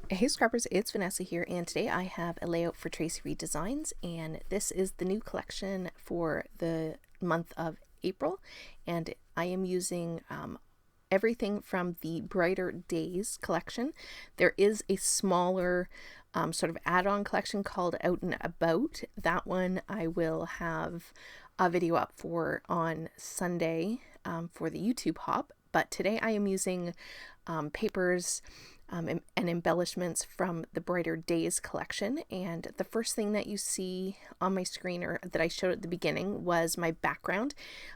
Hey Scrubbers, it's Vanessa here, and today I have a layout for Traci Reed Designs, and this is the new collection for the month of April, and I am using everything from the Brighter Days collection. There is a smaller sort of add-on collection called Out and About. That one I will have a video up for on Sunday for the YouTube hop, but today I am using papers and embellishments from the Brighter Days collection. And the first thing that you see on my screen, or that I showed at the beginning, was my background.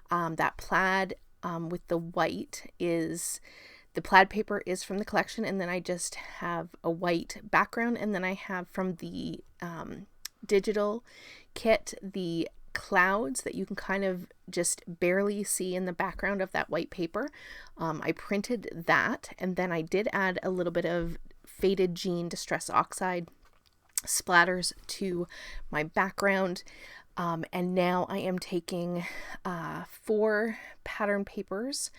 That plaid with the white is the plaid paper is from the collection, and then I just have a white background, and then I have from the digital kit the clouds that you can kind of just barely see in the background of that white paper. I printed that, and then I did add a little bit of faded jean distress oxide splatters to my background. And now I am taking 4 pattern papers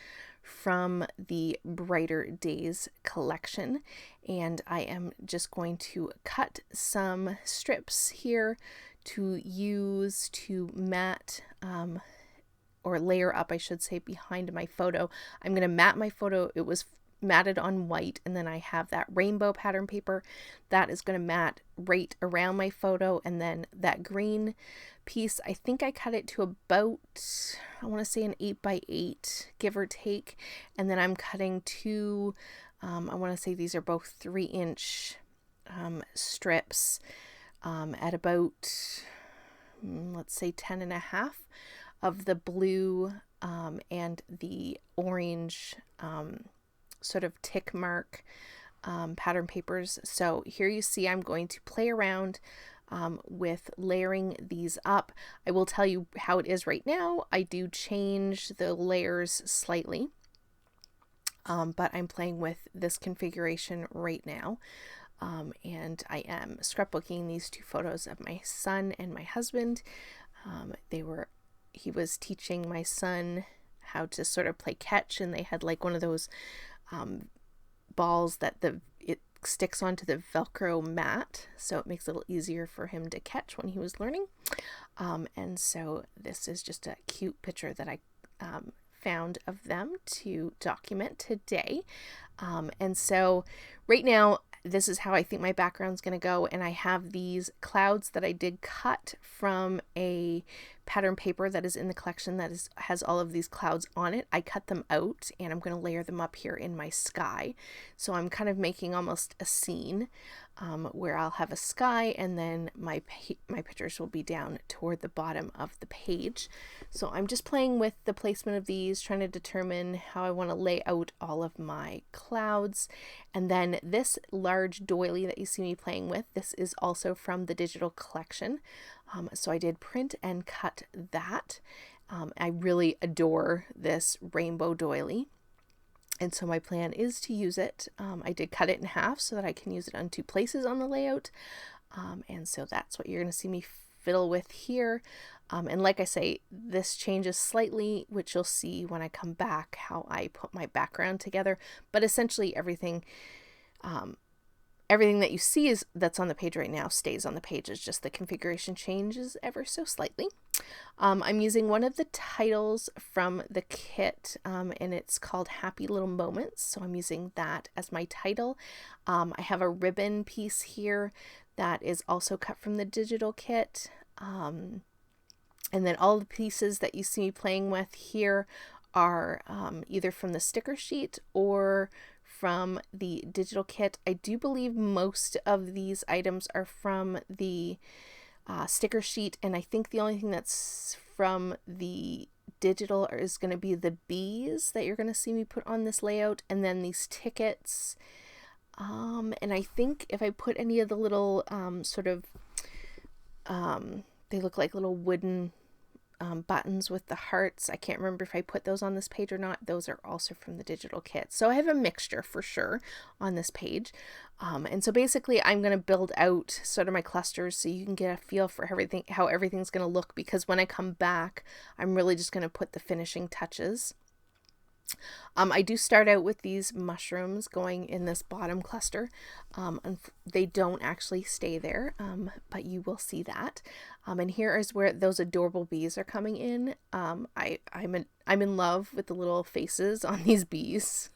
from the Brighter Days collection, and I am just going to cut some strips here to use to mat or layer up, I should say, behind my photo. I'm going to mat my photo. It was matted on white, and then I have that rainbow pattern paper that is going to mat right around my photo, and then that green piece, I think I cut it to about, I want to say an 8x8, give or take, and then I'm cutting 2, I want to say these are both 3-inch strips at about, let's say 10.5 of the blue and the orange sort of tick mark pattern papers. So here you see I'm going to play around with layering these up. I will tell you how it is right now. I do change the layers slightly, but I'm playing with this configuration right now. And I am scrapbooking these 2 photos of my son and my husband. He was teaching my son how to sort of play catch, and they had like one of those balls that it sticks onto the Velcro mat, so it makes it a little easier for him to catch when he was learning. And so this is just a cute picture that I found of them to document today. And so right now, this is how I think my background's going to go, and I have these clouds that I did cut from a pattern paper that is in the collection that has all of these clouds on it. I cut them out, and I'm going to layer them up here in my sky. So I'm kind of making almost a scene where I'll have a sky, and then my pictures will be down toward the bottom of the page. So I'm just playing with the placement of these, trying to determine how I want to lay out all of my clouds. And then this large doily that you see me playing with, this is also from the digital collection. So I did print and cut that. I really adore this rainbow doily, and so my plan is to use it. I did cut it in half so that I can use it on 2 places on the layout, and so that's what you're going to see me fiddle with here. And like I say, this changes slightly, which you'll see when I come back how I put my background together, but essentially everything that you see that's on the page right now stays on the page. It's just the configuration changes ever so slightly. I'm using one of the titles from the kit, and it's called Happy Little Moments. So I'm using that as my title. I have a ribbon piece here that is also cut from the digital kit. And then all the pieces that you see me playing with here are either from the sticker sheet or from the digital kit. I do believe most of these items are from the sticker sheet, and I think the only thing that's from the digital is going to be the bees that you're going to see me put on this layout, and then these tickets. And I think if I put any of the little they look like little wooden buttons with the hearts. I can't remember if I put those on this page or not. Those are also from the digital kit. So I have a mixture for sure on this page. And so basically I'm going to build out sort of my clusters so you can get a feel for everything, how everything's going to look, because when I come back, I'm really just going to put the finishing touches. I do start out with these mushrooms going in this bottom cluster. And they don't actually stay there, but you will see that. And here is where those adorable bees are coming in. I'm in love with the little faces on these bees.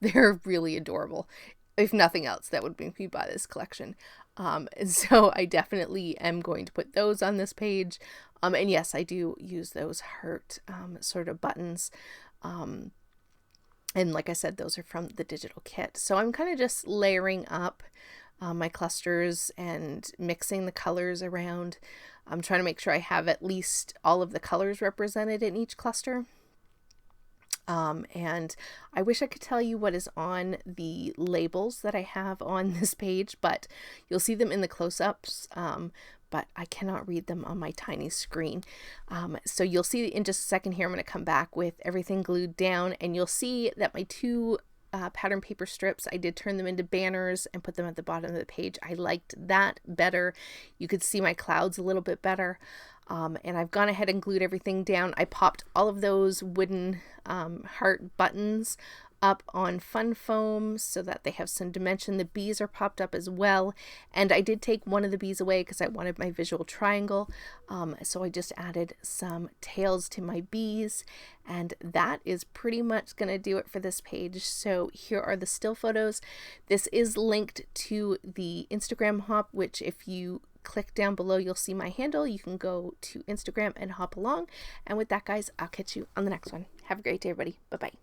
They're really adorable. If nothing else, that would make me buy this collection. And so I definitely am going to put those on this page. And yes, I do use those heart sort of buttons. And like I said, those are from the digital kit. So I'm kind of just layering up my clusters and mixing the colors around. I'm trying to make sure I have at least all of the colors represented in each cluster. And I wish I could tell you what is on the labels that I have on this page, but you'll see them in the close-ups, but I cannot read them on my tiny screen. So you'll see in just a second here, I'm going to come back with everything glued down, and you'll see that my two pattern paper strips, I did turn them into banners and put them at the bottom of the page. I liked that better. You could see my clouds a little bit better. And I've gone ahead and glued everything down. I popped all of those wooden heart buttons up on fun foam so that they have some dimension. The bees are popped up as well. And I did take one of the bees away because I wanted my visual triangle. So I just added some tails to my bees. And that is pretty much going to do it for this page. So here are the still photos. This is linked to the Instagram hop, which if you click down below, you'll see my handle. You can go to Instagram and hop along. And with that, guys, I'll catch you on the next one. Have a great day, everybody. Bye-bye.